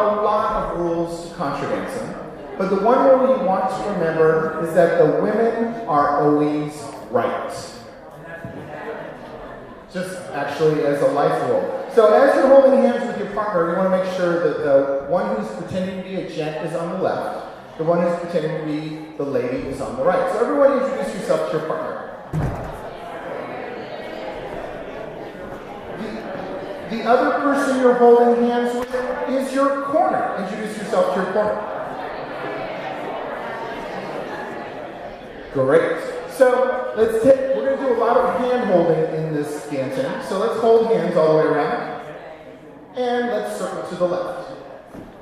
a lot of rules to contra dancing, but the one rule you want to remember is that the women are always right. Just actually as a life rule. So as you're holding hands with your partner, you want to make sure that the one who's pretending to be a gent is on the left, the one who's pretending to be the lady is on the right. So everyone introduce yourself to your partner. The other person you're holding hands with is your corner. Introduce yourself to your corner. Great. So we're going to do a lot of hand holding in this dancing. So let's hold hands all the way around. And let's circle to the left.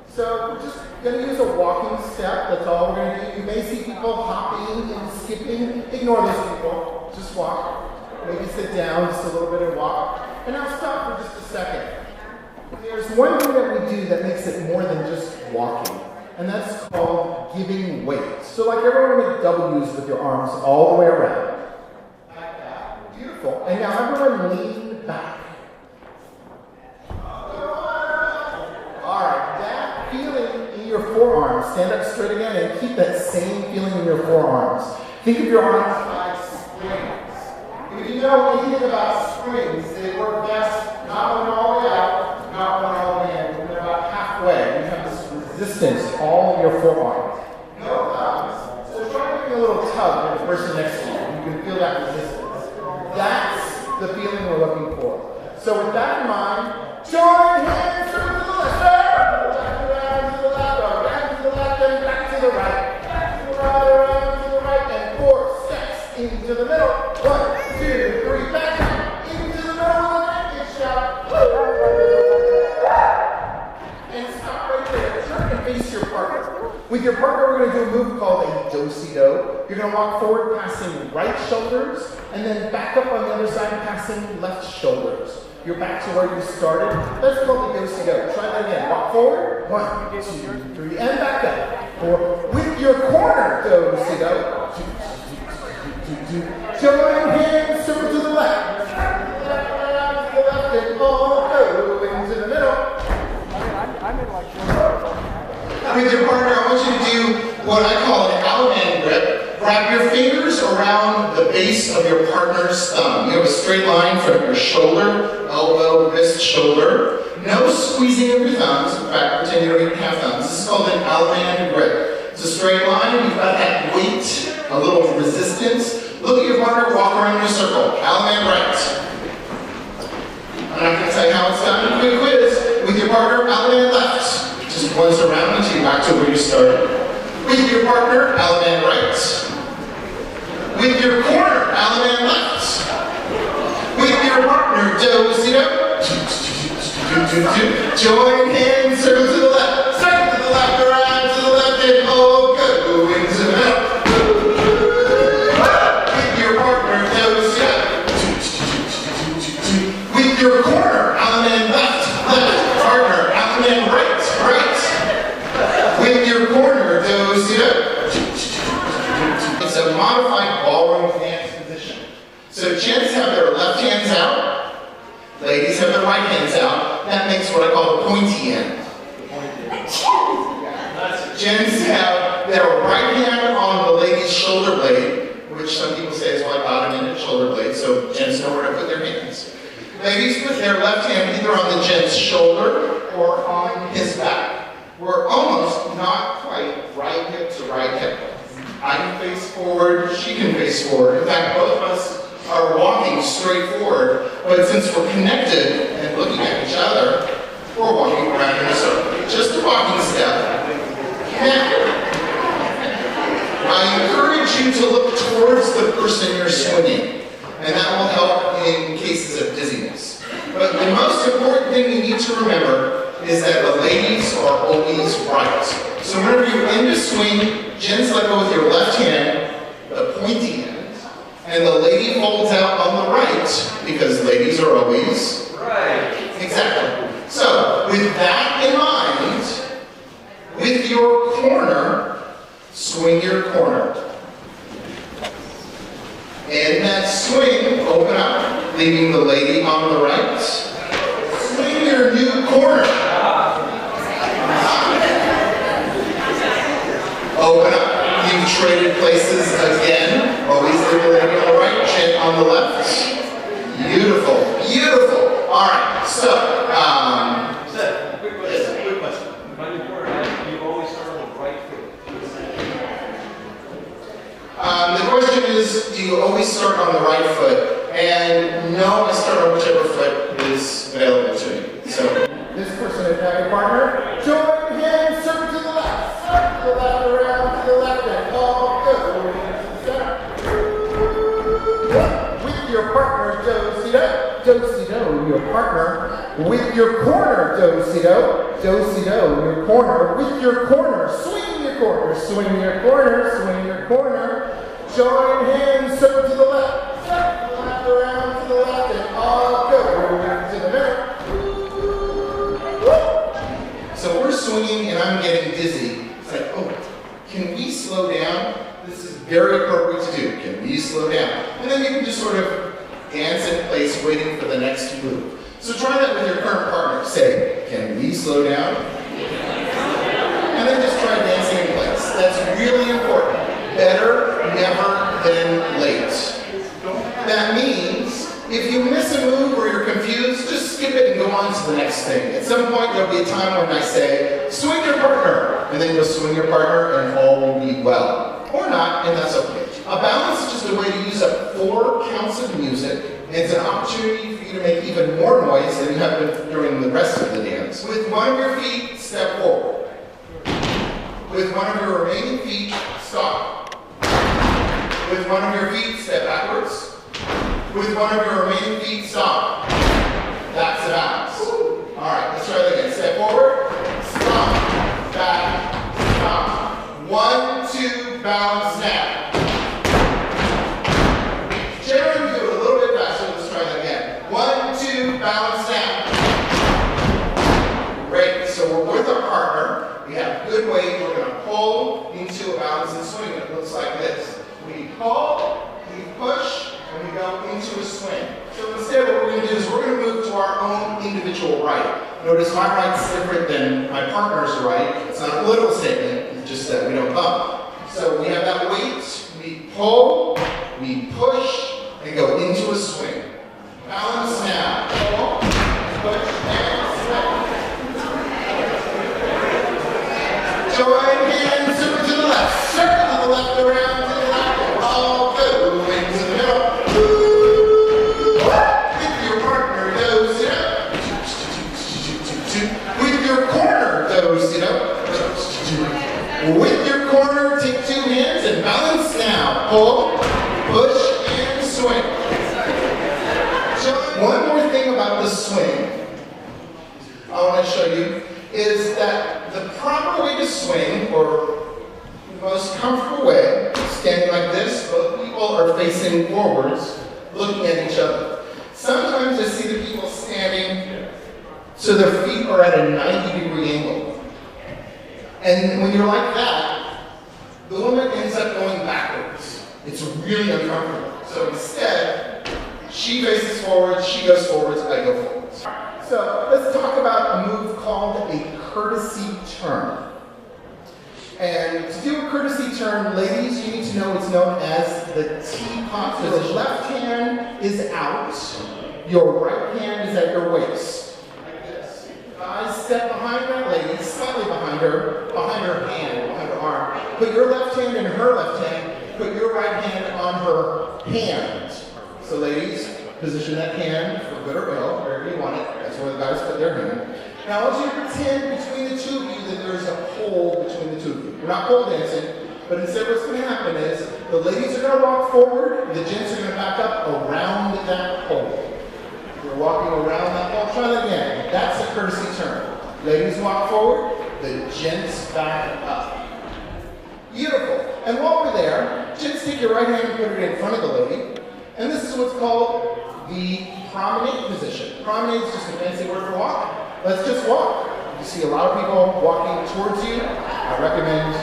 So we're just going to use a walking step. That's all we're going to do. You may see people hopping and skipping. Ignore those people. Just walk. Maybe sit down just a little bit and walk. And now stop for just a second. There's one thing that we do that makes it more than just walking. And that's called giving weight. So like everyone make W's with your arms all the way around. Like that. Beautiful. And now everyone lean back. Alright, that feeling in your forearms, stand up straight again and keep that same feeling in your forearms. Think of your arms like springs. If you know anything about springs, they work best not one all the way out, not one all the way in. When they're about halfway, you have this resistance all in your forearms. No thumbs. So try to give a little tug to the person next to you. You can feel that resistance. That's the feeling we're looking for. So with that in mind, join hands to the left, around to the left, around to the left, and back to the right. Back to the right, around to the right, and 4 steps into the middle. 1, 2, 3, back down, into the middle of the night, good shot. And stop right there. Turn and face your partner. With your partner, we're going to do a move called a do-si-do. You're going to walk forward, passing right shoulders, and then back up on the other side, passing left shoulders. You're back to where you started. Let's call the do-si-do. Try that again. Walk forward. 1, 2, 3, and back up. 4. With your corner do-si-do. Join hands, circle to the left. Around to the left, and all go into the middle. I'm in like with your partner, I want you to do what I call an Allemande grip. Wrap your fingers around the base of your partner's thumb. You have a straight line from your shoulder, elbow, wrist, shoulder. No squeezing of your thumbs. In fact, pretend you don't even have thumbs. This is called an Allemande grip. It's a straight line. You've got that weight, a little resistance. Look at your partner, walk around in a circle. Allemande right. I'm not going to tell you how it's done. Quick quiz. With your partner, Allemande left. Just once around until you're back to where you started. With your partner, Allemande right. With your corner, Allemande left. With your partner, do-si-do. Join hands, circle to the left. Circle to the left, around to the left, and all go into the middle. With your partner, do-si-do. With your corner, Allemande left, left. Partner, Allemande right. With your corner, do-si-do. It's a modified ballroom dance position. So gents have their left hands out, ladies have their right hands out. That makes what I call the pointy end. Gents have their right hand on the lady's shoulder blade, which some people say is like bottom-ended shoulder blade, so gents know where to put their hands. Ladies put their left hand either on the gent's shoulder or on his back. We're almost, not quite, right hip to right hip. I can face forward, she can face forward. In fact, both of us are walking straight forward, but since we're connected and looking at each other, we're walking around in a circle. Just a walking step. Now, I encourage you to look towards the person you're swinging, and that will help in cases of dizziness. But the most important thing you need to remember is that the ladies are always right. So whenever you end a swing, gents let go with your left hand, the pointy end, and the lady folds out on the right, because ladies are always right. Exactly. So with that in mind, with your corner, swing your corner. And that swing, open up, leaving the lady on the right. Swing your new corner. open up. You've traded places again. Always leave the lady on the right, chin on the left. Beautiful, beautiful. All right, so, Seth, quick question. When you do you always start on the right foot? the question is, do you always start on the right foot? And no, I start on whichever foot is available to me. So, this person is now your partner. Join hands, circle to the left, around to the left, and all go to the center. With your partner, do-si-do, your partner. With your corner, do-si-do, your corner. With your corner, swing your corner, swing your corner, swing your corner. Join hands, circle to the left, around to the left, and all go to the middle. So we're swinging and I'm getting dizzy. It's like, oh, can we slow down? This is very appropriate to do. Can we slow down? And then you can just sort of dance in place waiting for the next move. So try that with your current partner. Say, can we slow down? And then just try dancing in place. That's really important. Better never than late. That means if you miss a move or you're confused, just skip it and go on to the next thing. At some point, there'll be a time when I say, swing your partner, and then you'll swing your partner and all will be well. Or not, and that's okay. A balance is just a way to use up 4 counts of music, and it's an opportunity for you to make even more noise than you have been during the rest of the dance. With one of your feet, step forward. With one of your remaining feet, stop. With one of your feet, step backwards. With one of your remaining feet, stop. That's the balance. All right, let's try that again. Step forward, stop, back, stop. 1, 2, balance now. Sharon, do it a little bit faster. Let's try that again. 1, 2, balance now. Great. So we're with our partner. We have good weight. We're going to pull into a balance and swing. It looks like this. We pull, we push, and we go into a swing. So instead what we're going to do is we're going to move to our own individual right. Notice my right's different than my partner's right. It's not a political statement, it's just that we don't bump. So we have that weight, we pull, we push, and go into a swing. Balance now. Pull, push, and swing. Join hands, circle to the left, around to the left, and all go into the middle. With your partner, do-si-do. With your corner, do-si-do. With your corner, take 2 hands and balance now. Pull, push, and swing. So one more thing about the swing I want to show you is that the proper way to swing, or the most comfortable way, standing like this, both people are facing forwards, looking at each other. Sometimes I see the people standing so their feet are at a 90-degree angle. And when you're like that, the woman ends up going backwards. It's really uncomfortable. So instead, she faces forwards, she goes forwards, I go forwards. So let's talk about a move called a courtesy turn. And to do a courtesy turn, ladies, you need to know what's known as the teapot position. The left hand is out, your right hand is at your waist. Like this. Guys, step behind that lady, slightly behind her hand, behind her arm. Put your left hand in her left hand, put your right hand on her hand. So ladies, position that hand for good or ill, wherever you want it. That's where the guys put their hand. Now I want you to pretend between the two of you that there's a hole between the two of you. We're not pole dancing, but instead what's going to happen is the ladies are going to walk forward, the gents are going to back up around that hole. We're walking around that hole. Try that again. That's a courtesy turn. Ladies walk forward, the gents back up. Beautiful. And while we're there, gents take your right hand and put it in front of the lady. And this is what's called the promenade position. Promenade is just a fancy word for walk. Let's just walk. You see a lot of people walking towards you. I recommend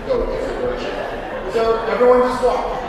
go a different direction. So everyone just walk.